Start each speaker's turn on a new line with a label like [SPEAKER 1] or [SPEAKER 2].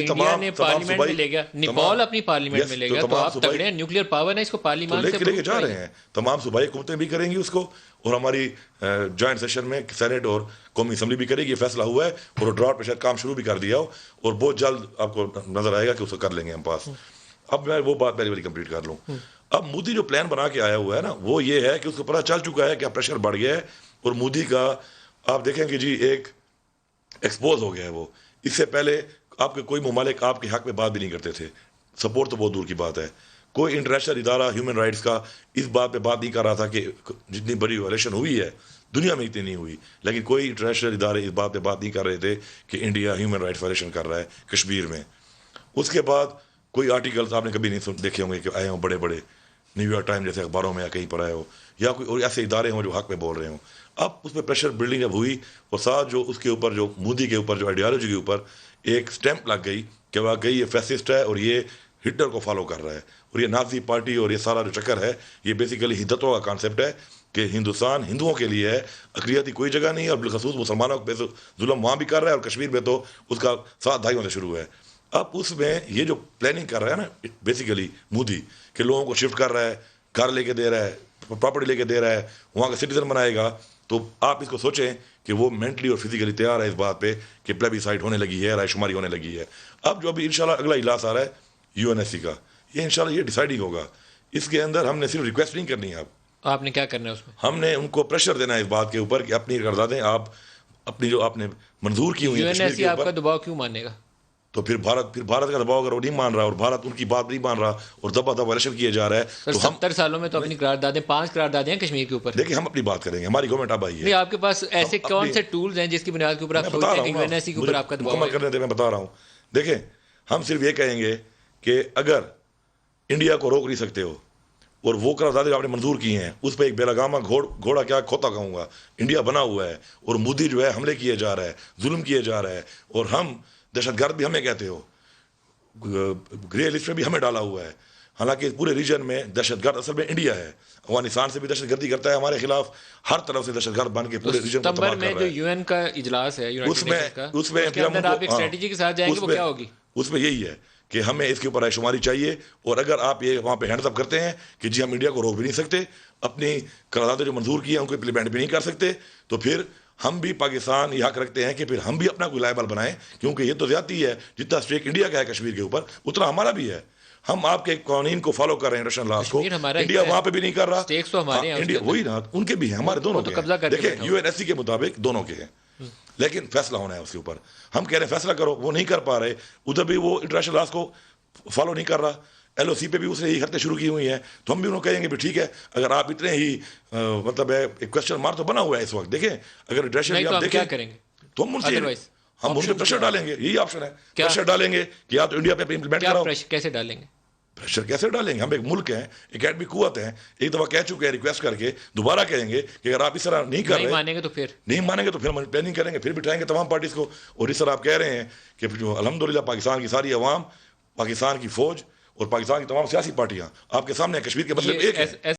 [SPEAKER 1] India نے parliament میں لے گیا، نیپال اپنی پارلیمنٹ میں لے گیا، تو آپ تگڑے ہیں، نیوکلیئر پاور ہے، اس کو پارلیمان سے
[SPEAKER 2] لے کے جا رہے ہیں. تمام صوبائی حکومتیں بھی کریں گی اس کو، اور ہماری جوائنٹ سیشن میں سینٹ اور قومی اسمبلی بھی کرے گی. یہ فیصلہ ہوا ہے اور ڈراٹ پہ شاید کام شروع بھی کر دیا ہو، اور بہت جلد آپ کو نظر آئے گا کہ اس کو کر لیں گے ہم پاس. اب میں وہ بات پہلی باری کمپلیٹ کر لوں. اب مودی جو پلان بنا کے آیا ہوا ہے نا، وہ یہ ہے کہ اس کو پتہ چل چکا ہے کہ پریشر بڑھ گیا ہے، اور مودی کا آپ دیکھیں کہ جی ایک ایکسپوز ہو گیا ہے. وہ اس سے پہلے آپ کے کوئی ممالک آپ کے حق میں بات بھی نہیں کرتے تھے، سپورٹ تو بہت دور کی بات ہے. کوئی انٹرنیشنل ادارہ ہیومن رائٹس کا اس بات پہ بات نہیں کر رہا تھا کہ جتنی بڑی وائلیشن ہوئی ہے دنیا میں اتنی نہیں ہوئی، لیکن کوئی انٹرنیشنل ادارے اس بات پہ بات نہیں کر رہے تھے کہ انڈیا ہیومن رائٹس وائلیشن کر رہا ہے کشمیر میں. اس کے بعد کوئی آرٹیکلس آپ نے کبھی نہیں دیکھے ہوں گے کہ آئے ہوں بڑے بڑے نیو یارک ٹائم جیسے اخباروں میں یا کہیں پر آئے ہو، یا کوئی اور ایسے ادارے ہوں جو حق میں بول رہے ہوں. اب اس پہ پریشر بلڈنگ اب ہوئی، اور ساتھ جو اس کے اوپر جو مودی کے اوپر جو آئیڈیالوجی کے اوپر ایک سٹیمپ لگ گئی کہ واقعی یہ فیسسٹ ہے اور یہ ہٹلر کو فالو کر رہا ہے، اور یہ نازی پارٹی اور یہ سارا جو چکر ہے یہ بیسیکلی ہندوتوا کا کانسیپٹ ہے کہ ہندوستان ہندوؤں کے لیے ہے، اقلیتی کوئی جگہ نہیں ہے، اور بالخصوص مسلمانوں پہ ظلم وہاں بھی کر رہا ہے، اور کشمیر میں تو اس کا 7 دہائیوں سے شروع ہے. اب اس میں یہ جو پلاننگ کر رہا ہے نا بیسیکلی مودی، کہ لوگوں کو شفٹ کر رہا ہے، گھر لے کے دے رہا ہے، پراپرٹی لے کے دے رہا ہے، وہاں کا سٹیزن بنائے گا، تو آپ اس کو سوچیں کہ وہ مینٹلی اور فزیکلی تیار ہے اس بات پہ کہ پلیبیسائٹ ہونے لگی ہے، رائے شماری ہونے لگی ہے. اب جو ابھی انشاءاللہ اگلا اجلاس آ رہا ہے UNSC کا، یہ انشاءاللہ یہ ڈیسائڈنگ ہوگا. اس کے اندر ہم نے صرف ریکویسٹ نہیں کرنی ہے،
[SPEAKER 1] آپ نے کیا کرنا ہے اس میں؟
[SPEAKER 2] ہم نے ان کو پریشر دینا ہے اس بات کے اوپر کہ اپنی قراردادیں آپ اپنی جو آپ نے منظور کی ہوئی ہیں کشمیر کے
[SPEAKER 1] UNSC آپ
[SPEAKER 2] اوپر،
[SPEAKER 1] کا دباؤ کیوں مانے گا؟
[SPEAKER 2] تو پھر بھارت کا دباؤ اگر وہ نہیں مان رہا اور بھارت ان کی بات نہیں مان رہا اور دبا دبا وائلیشن کیے جا رہا ہے،
[SPEAKER 1] سر
[SPEAKER 2] تو ہم
[SPEAKER 1] 70 سالوں میں تو اپنی قراردادیں 5 قراردادیں ہیں کشمیر کے اوپر.
[SPEAKER 2] دیکھیں ہم اپنی بات کریں گے، ہماری گورنمنٹ اب آئی ہے.
[SPEAKER 1] نہیں، آپ کے پاس ایسے کون سے ٹولز ہیں جس کی بنیاد کے اوپر آپ
[SPEAKER 2] میں
[SPEAKER 1] سوچتے
[SPEAKER 2] بتا
[SPEAKER 1] ہیں
[SPEAKER 2] رہا
[SPEAKER 1] کہ
[SPEAKER 2] ہوں نا،
[SPEAKER 1] UNSC کے اوپر
[SPEAKER 2] مجھے
[SPEAKER 1] آپ کا دباؤ
[SPEAKER 2] مکمل
[SPEAKER 1] ہے؟
[SPEAKER 2] کرنے دیں، میں بتا رہا ہوں. دیکھیں ہم صرف یہ کہیں گے کہ اگر انڈیا کو روک نہیں سکتے ہو اور وہ قراردادیں جو آپ نے منظور کی ہیں اس پہ ایک بے لگامہ گھوڑا کیا کھوتا کہوں گا انڈیا بنا ہوا ہے، اور مودی جو ہے حملے کیے جا رہا ہے، ظلم کیے جا رہا ہے، اور ہم دہشت گرد بھی ہمیں کہتے ہو، گرے لسٹ میں بھی ہمیں ڈالا ہوا ہے. حالانکہ پورے ریجن میں دہشت گرد اصل میں انڈیا ہے، افغانستان سے بھی دہشت گردی کرتا ہے ہمارے خلاف، ہر طرف سے دہشت گرد بن کے پورے ریجن کو تباہ
[SPEAKER 1] ستمبر میں
[SPEAKER 2] کر
[SPEAKER 1] جو
[SPEAKER 2] رہا ہے.
[SPEAKER 1] UN کا اجلاس ہے، یونائٹڈ نیشنز کا،
[SPEAKER 2] اس میں
[SPEAKER 1] اس کے
[SPEAKER 2] پھر ہم
[SPEAKER 1] اندر
[SPEAKER 2] ان
[SPEAKER 1] آپ ایک
[SPEAKER 2] کو
[SPEAKER 1] اسٹریٹجی کے ساتھ جائیں گے، وہ کیا ہوگی؟
[SPEAKER 2] اس میں یہی ہے کہ ہمیں اس کے اوپر رائے شماری چاہیے، اور اگر آپ یہ وہاں پہ ہینڈز اپ کرتے ہیں کہ جی ہم انڈیا کو روک بھی نہیں سکتے، اپنی قراردادیں جو منظور کی ہیں ان کو امپلیمنٹ بھی نہیں کر سکتے، تو پھر ہم بھی پاکستان یہ حق رکھتے ہیں کہ پھر ہم بھی اپنا کوئی لائبل بنائیں، کیونکہ یہ تو زیادتی ہے، جتنا اسٹیک انڈیا کا ہے کشمیر کے اوپر اتنا ہمارا بھی ہے. ہم آپ کے قوانین کو فالو کر رہے ہیں، انٹرنیشنل لاز کو،
[SPEAKER 1] کشمیر ہمارا
[SPEAKER 2] انڈیا
[SPEAKER 1] حصہ ہے،
[SPEAKER 2] وہاں پہ بھی نہیں کر رہا.
[SPEAKER 1] اسٹیکس تو ہمارے ہیں اس کے
[SPEAKER 2] انڈیا
[SPEAKER 1] اندر.
[SPEAKER 2] وہی نا، ان کے بھی ہیں، ہمارے دونوں
[SPEAKER 1] وہ تو
[SPEAKER 2] کے
[SPEAKER 1] قبضہ
[SPEAKER 2] ہیں.
[SPEAKER 1] کر کے
[SPEAKER 2] دیکھیں
[SPEAKER 1] بیٹھا ہوا ہے.
[SPEAKER 2] UNSC کے مطابق دونوں کے ہیں، لیکن فیصلہ ہونا ہے اس کے اوپر. ہم کہہ رہے ہیں فیصلہ کرو، وہ نہیں کر پا رہے، ادھر بھی وہ انٹرنیشنل لاز کو فالو نہیں کر رہا. LOC پہ بھی اس نے یہی حرکتیں شروع کی ہوئی ہیں، تو ہم بھی انہوں کہیں گے بھی ٹھیک ہے، اگر آپ اتنے ہی مطلب ہے ایک کوشچن مارک تو بنا ہوا ہے اس وقت. دیکھیں اگر
[SPEAKER 1] نہیں تو
[SPEAKER 2] آپ
[SPEAKER 1] ہم کیا
[SPEAKER 2] دیکھیں
[SPEAKER 1] کریں گے
[SPEAKER 2] تو ہم ان سے
[SPEAKER 1] ادروائز؟
[SPEAKER 2] ہم ان سے پریشر ڈالیں گے، یہی آپشن ہے. پریشر ڈالیں گے کہ یا تو انڈیا پہ امپلیمنٹ
[SPEAKER 1] کیا
[SPEAKER 2] کراؤ.
[SPEAKER 1] پریشر کیسے ڈالیں گے؟
[SPEAKER 2] پریشر کیسے ڈالیں گے؟ ہم ایک ملک ہیں، ایکیڈمی قوت ہیں، ایک دفعہ کہہ چکے ہیں، ریکویسٹ کر کے دوبارہ کہیں گے کہ اگر آپ اس طرح نہیں کر
[SPEAKER 1] نہیں
[SPEAKER 2] رہے،
[SPEAKER 1] مانیں گے تو پھر
[SPEAKER 2] نہیں مانیں گے تو پھر ہم پلاننگ کریں گے، پھر بٹھائیں گے تمام پارٹیز کو. اور اس طرح آپ کہہ رہے ہیں کہ جو الحمدللہ پاکستان کی ساری عوام، پاکستان کی فوج اور پاکستان کی تمام سیاسی پارٹیاں آپ کے سامنے کشمیر کے مسئلے ایک ہے.